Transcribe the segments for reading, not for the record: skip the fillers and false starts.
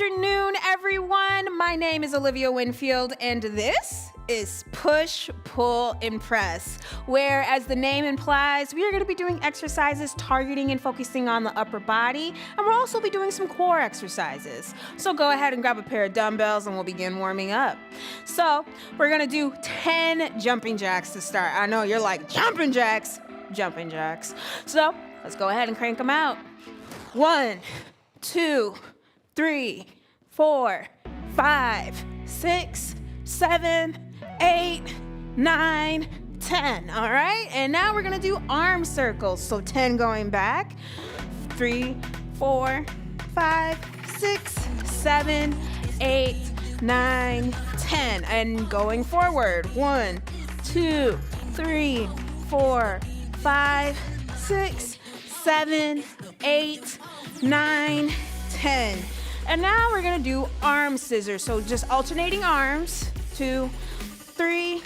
afternoon, everyone. My name is Olivia Winfield, and this is Push, Pull, and Press, where, as the name implies, we are going to be doing exercises targeting and focusing on the upper body, and we'll also be doing some core exercises. So go ahead and grab a pair of dumbbells, and we'll begin warming up. So we're going to do 10 jumping jacks to start. I know you're like, jumping jacks. Jumping jacks. So let's go ahead and crank them out. 1, 2, 3, 4, 5, 6, 7, 8, 9, 10. All right, and now we're gonna do arm circles. So 10 going back, 3, 4, 5, 6, 7, 8, 9, 10. And going forward, 1, 2, 3, 4, 5, 6, 7, 8, 9, 10. And now we're gonna do arm scissors. So just alternating arms. 2, 3,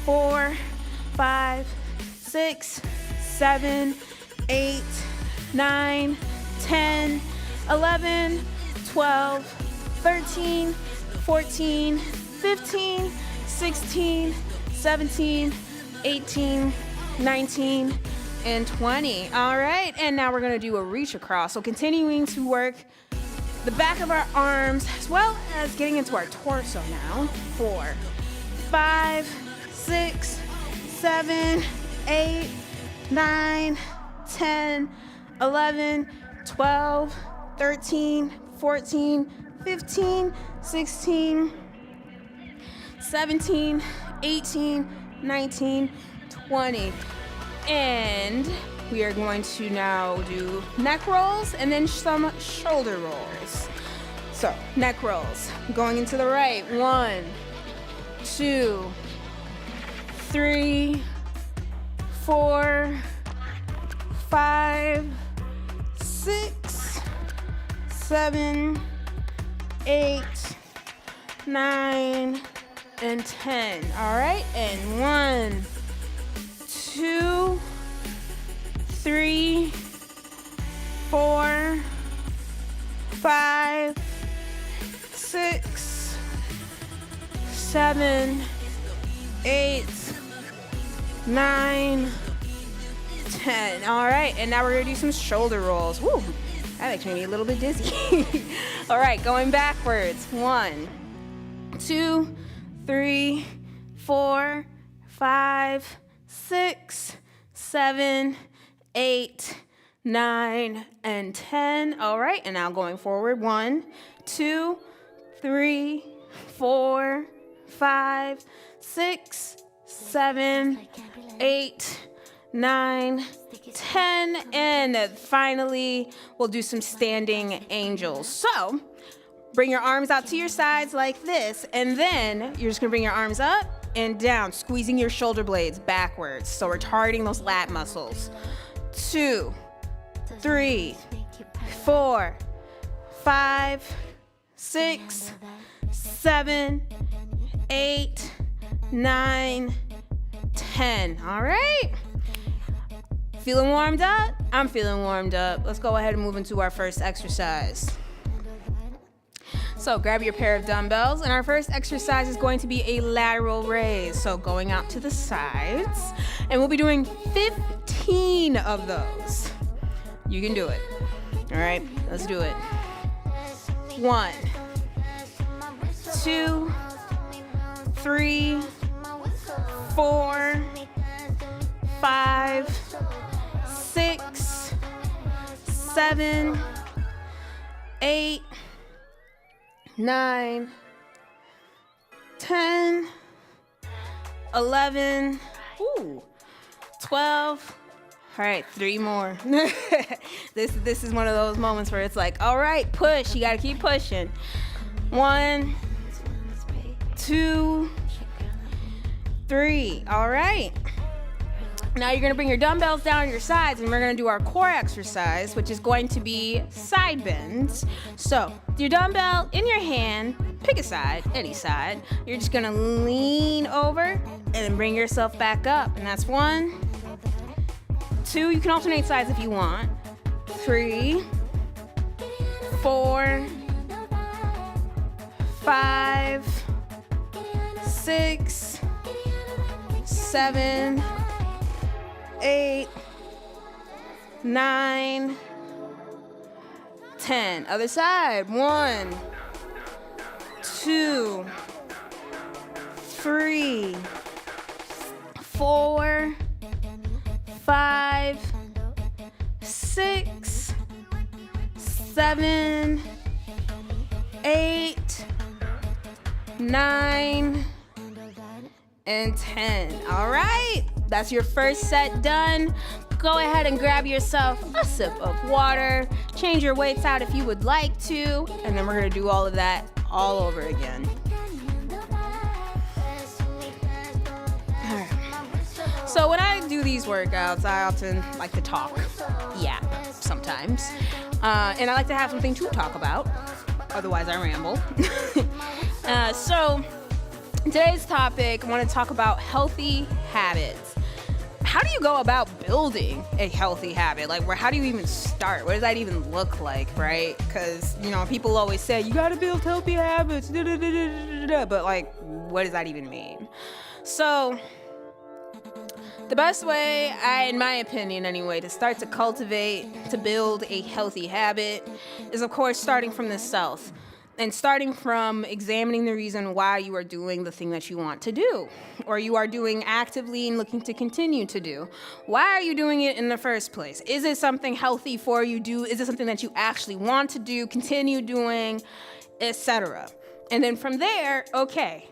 4, 5, 6, 7, 8, 9, 10, 11, 12, 13, 14, 15, 16, 17, 18, 19, and 20. All right, and now we're gonna do a reach across. So continuing to work the back of our arms as well as getting into our torso now. 4, 5, 6, 7, 8, 9, 10, 11, 12, 13, 14, 15, 16, 17, 18, 19, 20. And we are going to now do neck rolls and then some shoulder rolls. So neck rolls, going into the right. 1, 2, 3, 4, 5, 6, 7, 8, 9, and 10. All right, and 1, 2, 3, 4, 5, 6, 7, 8, 9, 10. All right, and now we're gonna do some shoulder rolls. Woo, that makes me a little bit dizzy. All right, going backwards. 1, 2, 3, 4, 5, 6, 7, 8, 9, and 10. All right, and now going forward. 1, 2, 3, 4, 5, 6, 7, 8, 9, 10, and finally we'll do some standing angels. So bring your arms out to your sides like this, and then you're just gonna bring your arms up and down, squeezing your shoulder blades backwards. So we're targeting those lat muscles. 2, 3, 4, 5, 6, 7, 8, 9, 10. All right. Feeling warmed up? I'm feeling warmed up. Let's go ahead and move into our first exercise. So grab your pair of dumbbells, and our first exercise is going to be a lateral raise. So going out to the sides, and we'll be doing 15 of those. You can do it. All right, let's do it. 1, 2, 3, 4, 5, 6, 7, 8, 9, 10, 11, 12. All right, 3 more. This is one of those moments where it's like, all right, push. You got to keep pushing. 1, 2, 3. All right. Now you're going to bring your dumbbells down on your sides, and we're going to do our core exercise, which is going to be side bends. So with your dumbbell in your hand, pick a side, any side. You're just going to lean over and then bring yourself back up. And that's 1, 2. You can alternate sides if you want. 3, 4, 5, 6, 7, 8, 9, 10. Other side. 1, 2, 3, 4, 5, 6, 7, 8, 9, and 10. All right, that's your first set done. Go ahead and grab yourself a sip of water. Change your weights out if you would like to, and then we're gonna do all of that all over again. All right. So when I do these workouts, I often like to talk, yap sometimes, and I like to have something to talk about. Otherwise, I ramble. So today's topic, I want to talk about healthy habits. How do you go about building a healthy habit? Like, how do you even start? What does that even look like, right? Because, people always say, you got to build healthy habits, but like, what does that even mean? So the best way, in my opinion anyway, to start to cultivate, to build a healthy habit is, of course, starting from the self. And starting from examining the reason why you are doing the thing that you want to do, or you are doing actively and looking to continue to do. Why are you doing it in the first place? Is it something healthy for you? Is it something that you actually want to do, continue doing, etc.? And then from there, okay,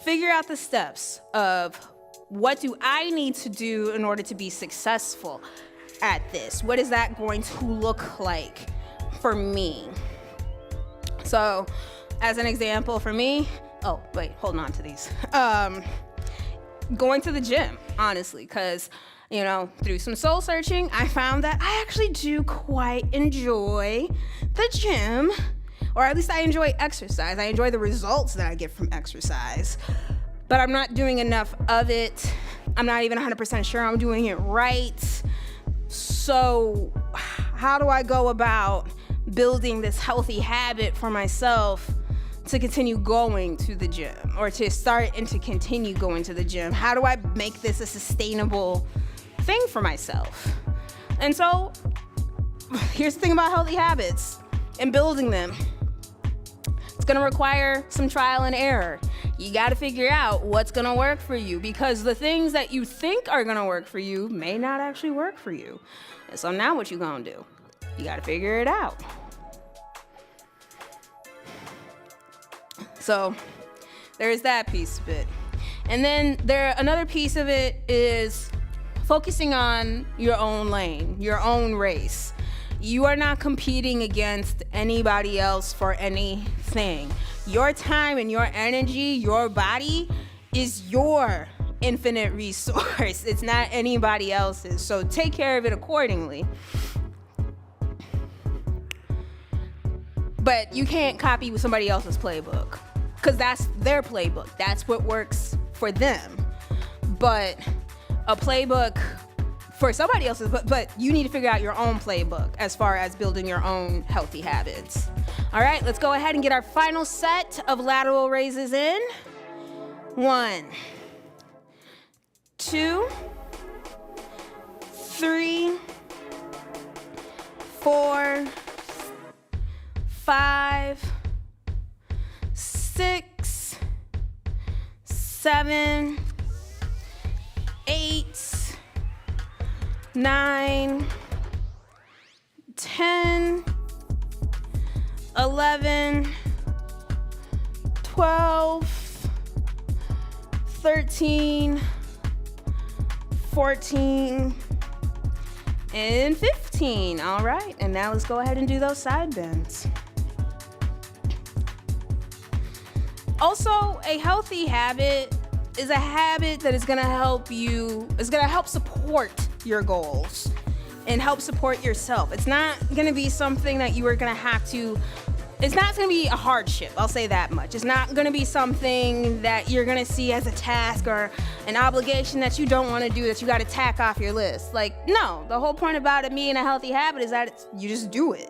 figure out the steps of what do I need to do in order to be successful at this? What is that going to look like for me? So, as an example for me, holding on to these. Going to the gym, honestly, because, through some soul searching, I found that I actually do quite enjoy the gym, or at least I enjoy exercise. I enjoy the results that I get from exercise, but I'm not doing enough of it. I'm not even 100% sure I'm doing it right. So, how do I go about building this healthy habit for myself to continue going to the gym, or to start and to continue going to the gym? How do I make this a sustainable thing for myself? And so here's the thing about healthy habits and building them. It's gonna require some trial and error. You gotta figure out what's gonna work for you, because the things that you think are gonna work for you may not actually work for you. And so now what you gonna do? You gotta figure it out. So there's that piece of it. And then another piece of it is focusing on your own lane, your own race. You are not competing against anybody else for anything. Your time and your energy, your body is your infinite resource. It's not anybody else's. So take care of it accordingly. But you can't copy somebody else's playbook, because that's their playbook. That's what works for them. But a playbook for somebody else's, but you need to figure out your own playbook as far as building your own healthy habits. All right, let's go ahead and get our final set of lateral raises in. 1, 2, 3, 4, 5, 6, 7, 8, 9, 10, 11, 12, 13, 14, and 15. All right, and now let's go ahead and do those side bends. Also, a healthy habit is a habit that is going to help support your goals and help support yourself. It's not going to be something that you are going to have to, it's not going to be a hardship, I'll say that much. It's not going to be something that you're going to see as a task or an obligation that you don't want to do, that you got to tack off your list. Like, no, the whole point about it being a healthy habit is that you just do it,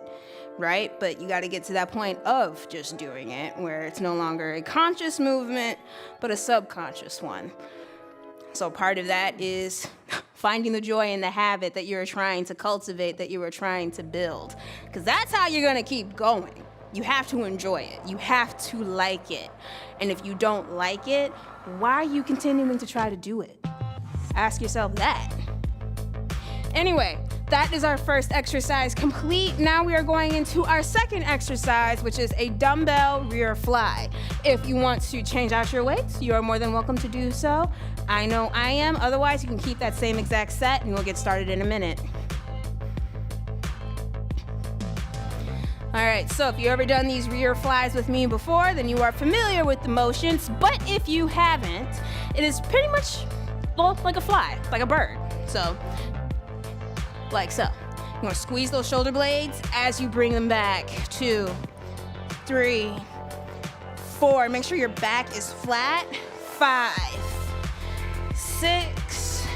right? But you got to get to that point of just doing it, where it's no longer a conscious movement, but a subconscious one. So part of that is finding the joy in the habit that you're trying to cultivate, that you were trying to build. Because that's how you're going to keep going. You have to enjoy it. You have to like it. And if you don't like it, why are you continuing to try to do it? Ask yourself that. Anyway, that is our first exercise complete. Now we are going into our second exercise, which is a dumbbell rear fly. If you want to change out your weights, you are more than welcome to do so. I know I am. Otherwise, you can keep that same exact set and we'll get started in a minute. All right, so if you've ever done these rear flies with me before, then you are familiar with the motions. But if you haven't, it is pretty much like a fly, like a bird. So, like so. You want to squeeze those shoulder blades as you bring them back. 2, 3, 4. Make sure your back is flat. 5, 6,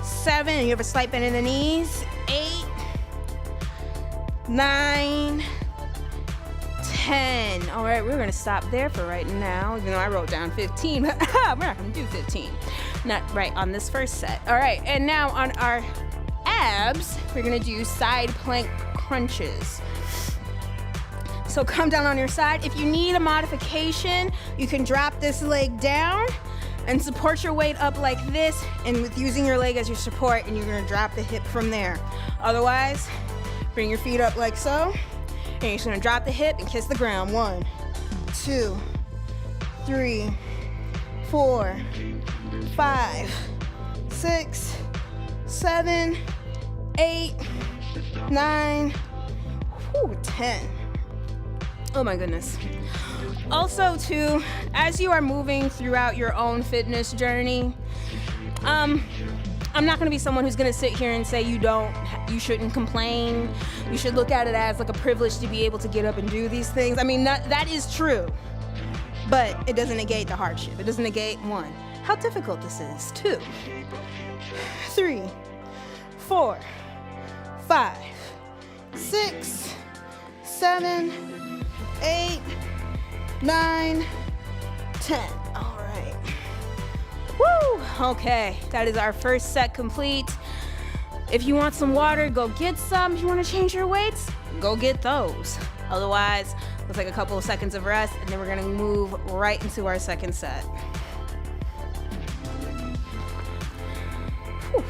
7. And you have a slight bend in the knees. 8, 9, 10. All right, we're going to stop there for right now, even though I wrote down 15. We're not going to do 15. Not right on this first set. All right, and now on our abs, we're gonna do side plank crunches. So come down on your side. If you need a modification, you can drop this leg down and support your weight up like this, and with using your leg as your support, and you're gonna drop the hip from there. Otherwise, bring your feet up like so, and you're just gonna drop the hip and kiss the ground. 1, 2, 3, 4, 5, 6, 7, 8, 9, 10. Oh my goodness. Also too, as you are moving throughout your own fitness journey, I'm not gonna be someone who's gonna sit here and say you shouldn't complain. You should look at it as like a privilege to be able to get up and do these things. I mean, that is true, but it doesn't negate the hardship. It doesn't negate, 1, how difficult this is. 2, 3, 4, 5, 6, 7, 8, 9, 10. All right. Woo! Okay, that is our first set complete. If you want some water, go get some. If you want to change your weights, go get those. Otherwise, let's take a couple of seconds of rest, and then we're gonna move right into our second set. Whew.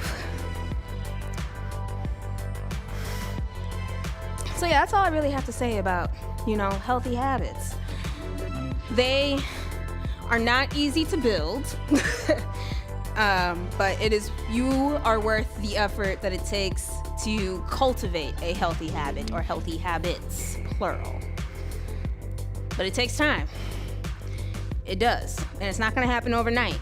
So yeah, that's all I really have to say about, healthy habits. They are not easy to build, but you are worth the effort that it takes to cultivate a healthy habit, or healthy habits, plural. But it takes time. It does, and it's not gonna happen overnight.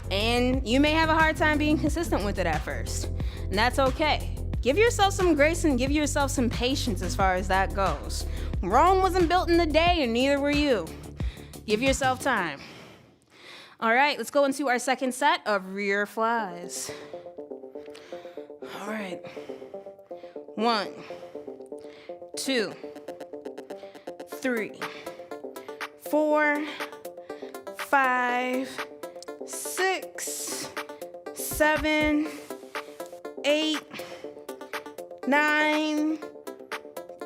And you may have a hard time being consistent with it at first, and that's okay. Give yourself some grace and give yourself some patience as far as that goes. Rome wasn't built in a day, and neither were you. Give yourself time. All right, let's go into our second set of rear flies. All right. 1, 2, 3, 4, 5, 6, 7, 8, 9,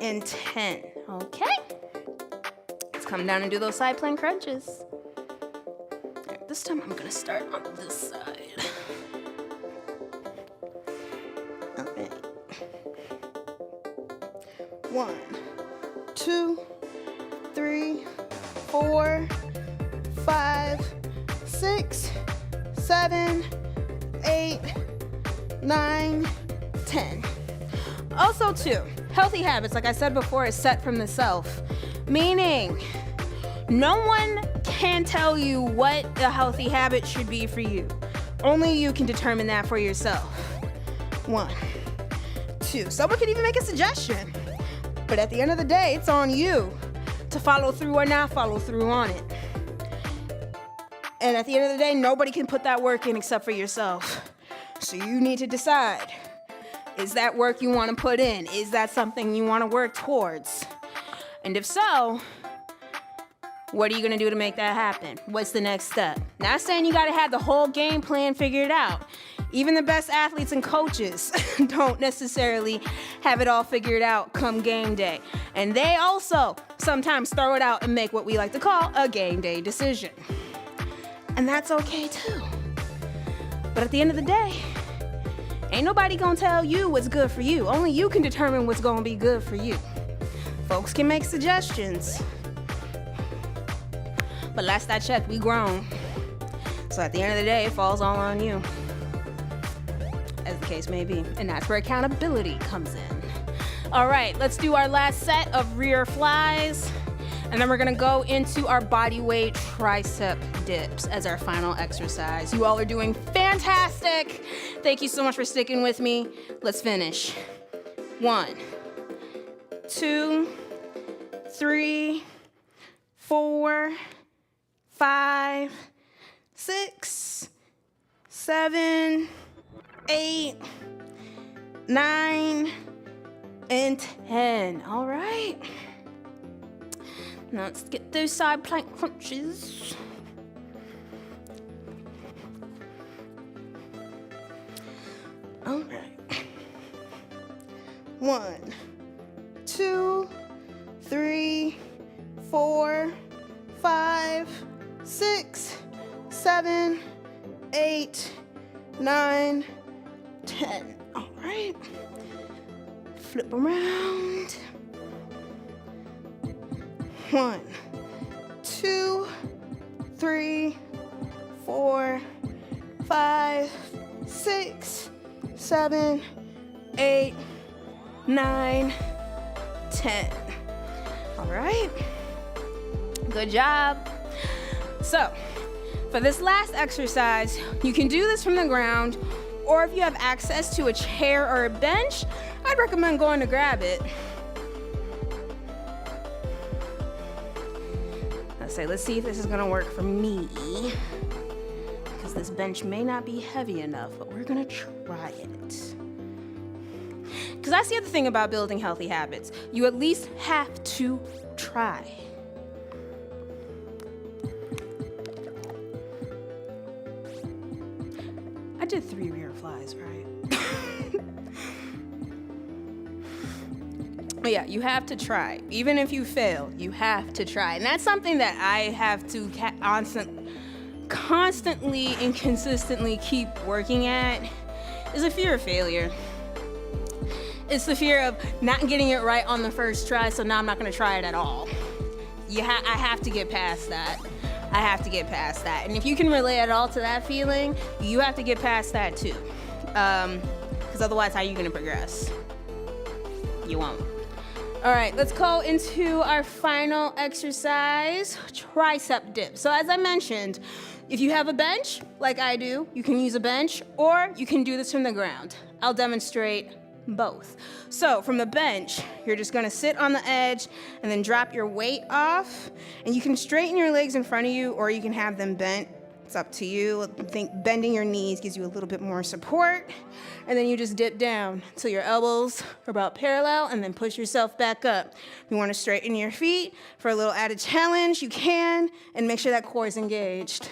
and 10. Okay. Let's come down and do those side plank crunches. All right, this time I'm gonna start on this side. All right. 1, 2, 3, 4, 5, 6, 7, 8, 9, 10. Also too, healthy habits, like I said before, is set from the self. Meaning, no one can tell you what a healthy habit should be for you. Only you can determine that for yourself. 1, 2, someone can even make a suggestion. But at the end of the day, it's on you to follow through or not follow through on it. And at the end of the day, nobody can put that work in except for yourself. So you need to decide, Is that work you want to put in? Is that something you want to work towards? And if so, what are you gonna do to make that happen? What's the next step? Not saying you gotta have the whole game plan figured out. Even the best athletes and coaches don't necessarily have it all figured out come game day. And they also sometimes throw it out and make what we like to call a game day decision. And that's okay too. But at the end of the day, ain't nobody gonna tell you what's good for you. Only you can determine what's gonna be good for you. Folks can make suggestions. But last I checked, we grown. So at the end of the day, it falls all on you, as the case may be. And that's where accountability comes in. All right, let's do our last set of rear flies. And then we're gonna go into our body weight tricep dips as our final exercise. You all are doing fantastic. Thank you so much for sticking with me. Let's finish. 1, 2, 3, 4, 5, 6, 7, 8, 9, and 10. All right. Now let's get those side plank crunches. All right. 1, 2, 3, 4, 5, 6, 7, 8, 9, 10. All right. Flip around. 1, 2, 3, 4, 5, 6, 7, 8, 9, 10. All right. Good job. So, for this last exercise, you can do this from the ground, or if you have access to a chair or a bench, I'd recommend going to grab it. Let's see if this is gonna work for me, because this bench may not be heavy enough, but we're gonna try it. Because that's the other thing about building healthy habits. You at least have to try. I did 3 rear flies, right? But yeah, you have to try. Even if you fail, you have to try. And that's something that I have to constantly and consistently keep working at, is a fear of failure. It's the fear of not getting it right on the first try, so now I'm not gonna try it at all. I have to get past that. I have to get past that. And if you can relate at all to that feeling, you have to get past that too. Because otherwise, how are you gonna progress? You won't. All right, let's go into our final exercise, tricep dip. So as I mentioned, if you have a bench, like I do, you can use a bench, or you can do this from the ground. I'll demonstrate both. So from the bench, you're just gonna sit on the edge and then drop your weight off, and you can straighten your legs in front of you, or you can have them bent. It's up to you. I think bending your knees gives you a little bit more support, and then you just dip down till your elbows are about parallel, and then push yourself back up. If you wanna straighten your feet for a little added challenge, you can, and make sure that core is engaged.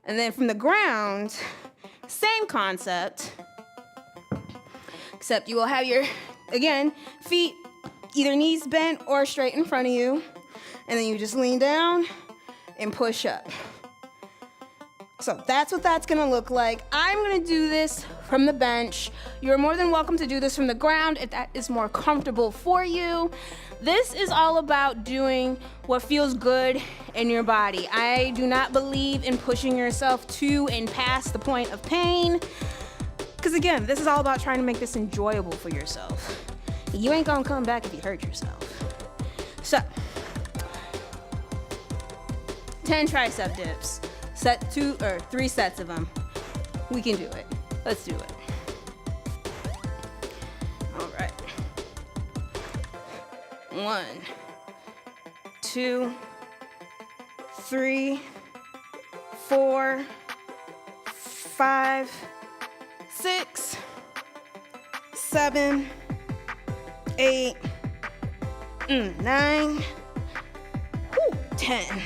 And then from the ground, same concept, except you will have your, again, feet either knees bent or straight in front of you, and then you just lean down and push up. So that's what that's gonna look like. I'm gonna do this from the bench. You're more than welcome to do this from the ground if that is more comfortable for you. This is all about doing what feels good in your body. I do not believe in pushing yourself to and past the point of pain, because again, this is all about trying to make this enjoyable for yourself. You ain't gonna come back if you hurt yourself. So, 10 tricep dips. Set 2 or 3 sets of them. We can do it. Let's do it. All right. 1, 2, 3, 4, 5, 6, 7, 8, 9, 10.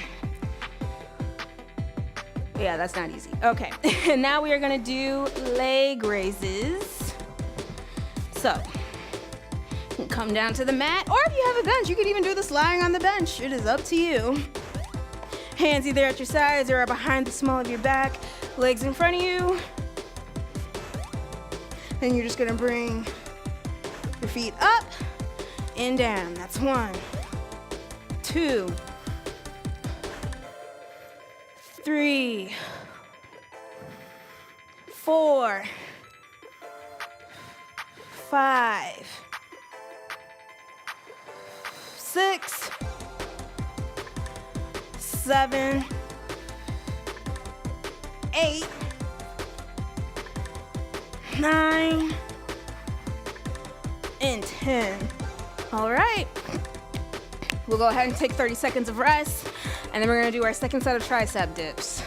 Yeah, that's not easy. Okay, and now we are gonna do leg raises. So, you can come down to the mat, or if you have a bench, you can even do this lying on the bench. It is up to you. Hands either at your sides or behind the small of your back, legs in front of you. Then you're just gonna bring your feet up and down. That's 1, 2, 3, 4, 5, 6, 7, 8, 9, and 10. All right. We'll go ahead and take 30 seconds of rest, and then we're gonna do our second set of tricep dips.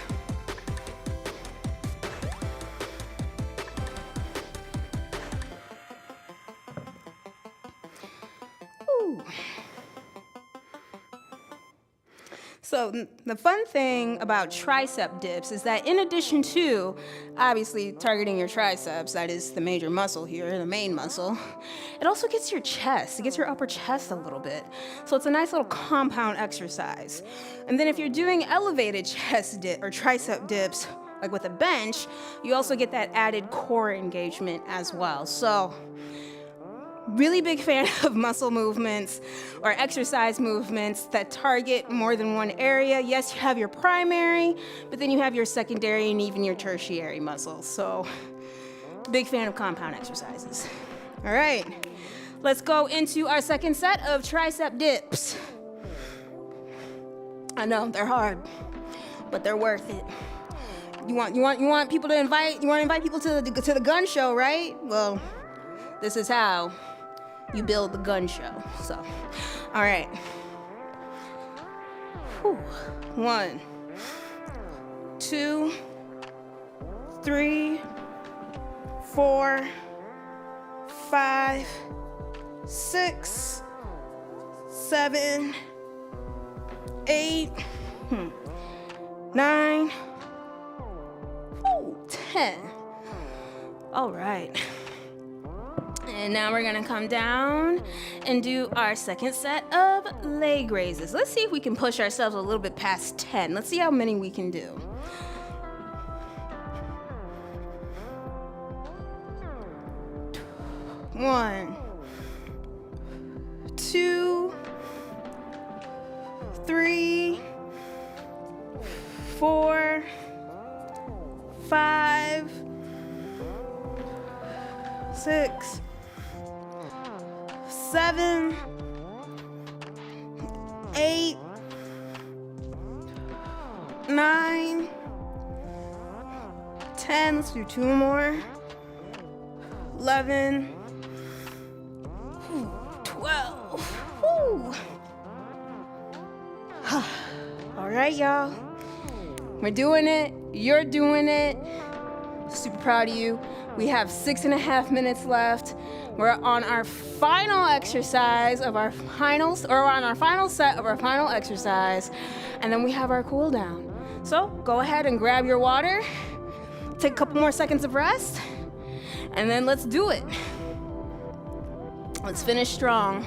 Ooh. So the fun thing about tricep dips is that in addition to obviously targeting your triceps, that is the major muscle here, the main muscle, it also gets your chest, it gets your upper chest a little bit. So it's a nice little compound exercise. And then if you're doing elevated chest dip or tricep dips, like with a bench, you also get that added core engagement as well. So really big fan of muscle movements or exercise movements that target more than one area. Yes, you have your primary, but then you have your secondary and even your tertiary muscles. So big fan of compound exercises. All right, let's go into our second set of tricep dips. I know they're hard, but they're worth it. You want people to invite people to the gun show, right? Well, this is how you build the gun show. So, all right. Whew. 1, 2, 3, 4, 5, 6, 7, 8, 9, 10. All right. And now we're gonna come down and do our second set of leg raises. Let's see if we can push ourselves a little bit past 10. Let's see how many we can do. One, 2, 3, 4, 5, 6, 7, 8, 9, 10. Let's do 2 more. 11, 12. Woo. All right, y'all. We're doing it. You're doing it. Super proud of you. We have 6.5 minutes left. We're on our final exercise of our finals, or on our final set of our final exercise, and then we have our cool down. So go ahead and grab your water, take a couple more seconds of rest, and then let's do it. Let's finish strong.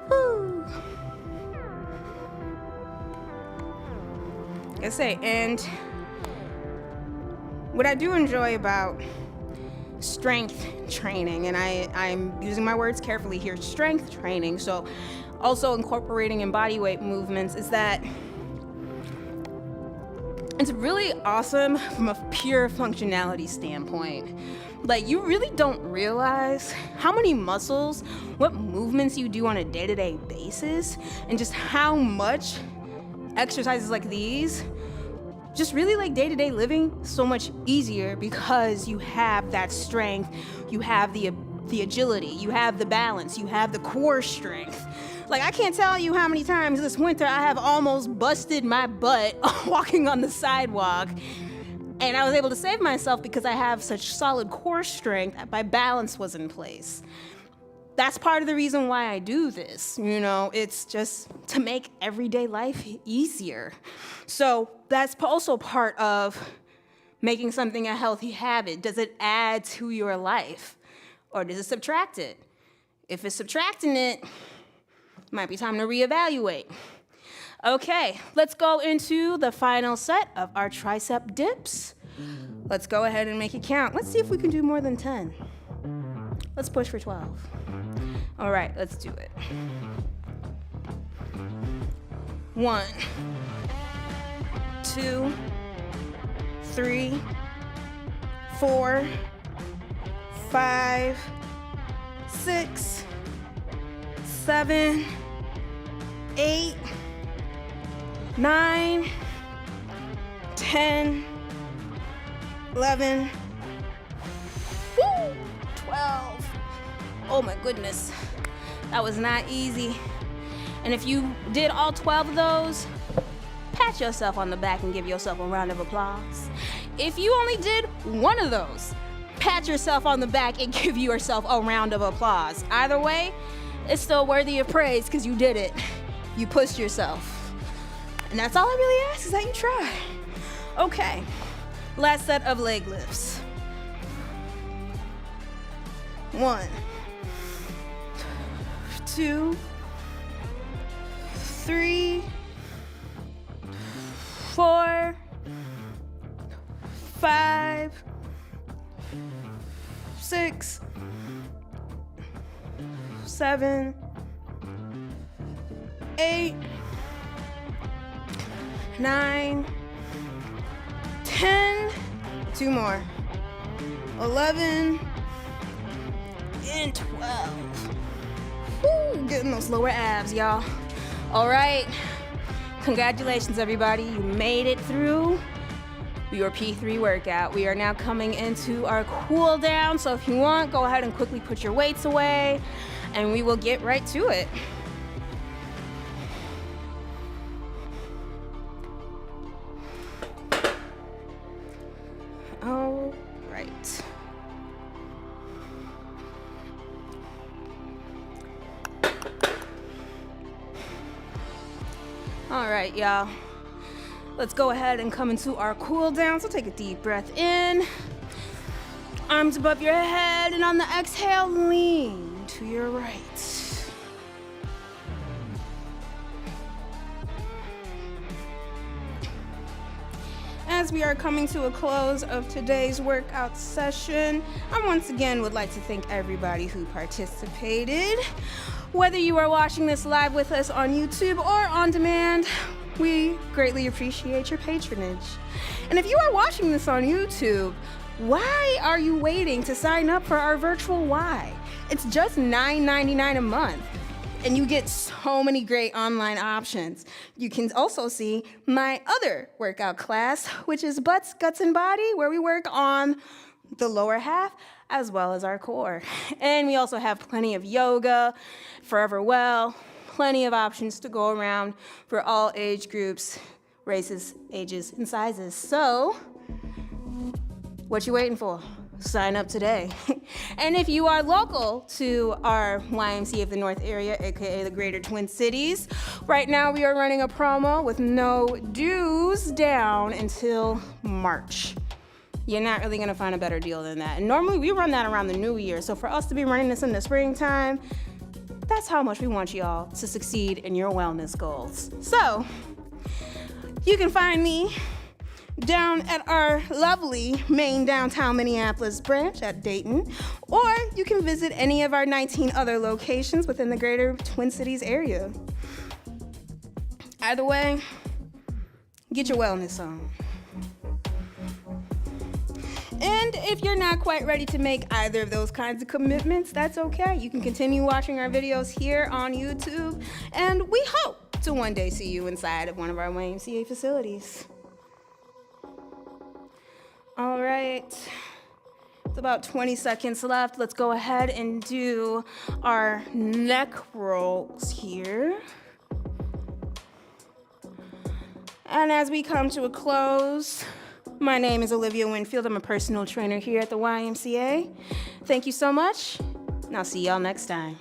Woo. Like I say, and what I do enjoy about strength training, and I'm using my words carefully here, strength training, so also incorporating in body weight movements, is that it's really awesome from a pure functionality standpoint. Like, you really don't realize how many muscles, what movements you do on a day-to-day basis, and just how much exercises like these just really make day-to-day living so much easier, because you have that strength, you have the agility, you have the balance, you have the core strength. Like, I can't tell you how many times this winter I have almost busted my butt walking on the sidewalk, And I was able to save myself because I have such solid core strength that my balance was in place. That's part of the reason why I do this. It's just to make everyday life easier. So that's also part of making something a healthy habit. Does it add to your life or does it subtract it? If it's subtracting it, might be time to reevaluate. Okay, let's go into the final set of our tricep dips. Let's go ahead and make it count. Let's see if we can do more than 10. Let's push for 12. All right, let's do it. 1, 2, 3, 4, 5, 6, 7, 8, 9, 10, 11, 12. Oh my goodness, that was not easy. And if you did all 12 of those, pat yourself on the back and give yourself a round of applause. If you only did one of those, pat yourself on the back and give yourself a round of applause. Either way, it's still worthy of praise because you did it. You pushed yourself. And that's all I really ask is that you try. Okay, last set of leg lifts. 1, 2, 3, 4, 5, 6, 7, 8, 9, 10, 2 more, 11, and 12. Woo, getting those lower abs, y'all. All right, congratulations, everybody. You made it through your P3 workout. We are now coming into our cool down, so if you want, go ahead and quickly put your weights away, and we will get right to it. All right. All right, y'all. Let's go ahead and come into our cool down. So take a deep breath in. Arms above your head, and on the exhale, lean to your right. As we are coming to a close of today's workout session, I once again would like to thank everybody who participated. Whether you are watching this live with us on YouTube or on demand, we greatly appreciate your patronage. And if you are watching this on YouTube, why are you waiting to sign up for our virtual Y? It's just $9.99 a month. And you get so many great online options. You can also see my other workout class, which is Butts, Guts, and Body, where we work on the lower half as well as our core. And we also have plenty of yoga, Forever Well, plenty of options to go around for all age groups, races, ages, and sizes. So, what you waiting for? Sign up today. And if you are local to our YMCA of the North area, aka the Greater Twin Cities, right now we are running a promo with no dues down until March. You're not really gonna find a better deal than that. And normally we run that around the new year, so for us to be running this in the springtime, that's how much we want y'all to succeed in your wellness goals. So, you can find me down at our lovely main downtown Minneapolis branch at Dayton, or you can visit any of our 19 other locations within the Greater Twin Cities area. Either way, get your wellness on. And if you're not quite ready to make either of those kinds of commitments, that's okay. You can continue watching our videos here on YouTube, and we hope to one day see you inside of one of our YMCA facilities. All right, it's about 20 seconds left. Let's go ahead and do our neck rolls here. And as we come to a close, My name is Olivia Winfield. I'm a personal trainer here at the YMCA. Thank you so much, and I'll see y'all next time.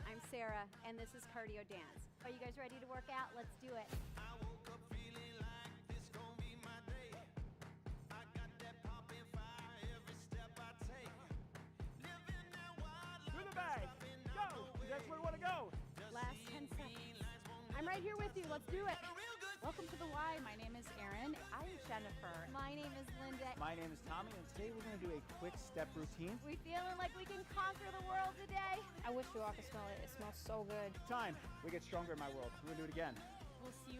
I'm Sarah, and this is cardio dance. Are you guys ready to work out? Let's do it. That's where we want to go. Last 10 seconds. I'm right here with you. Let's do it. Welcome to the Y. My name is Erin. I'm Jennifer. My name is Linda. My name is Tommy, and today we're going to do a quick step routine. We feeling like we can conquer the world today? I wish you all could smell it. It smells so good. Time. We get stronger in my world. We're going to do it again. We'll see you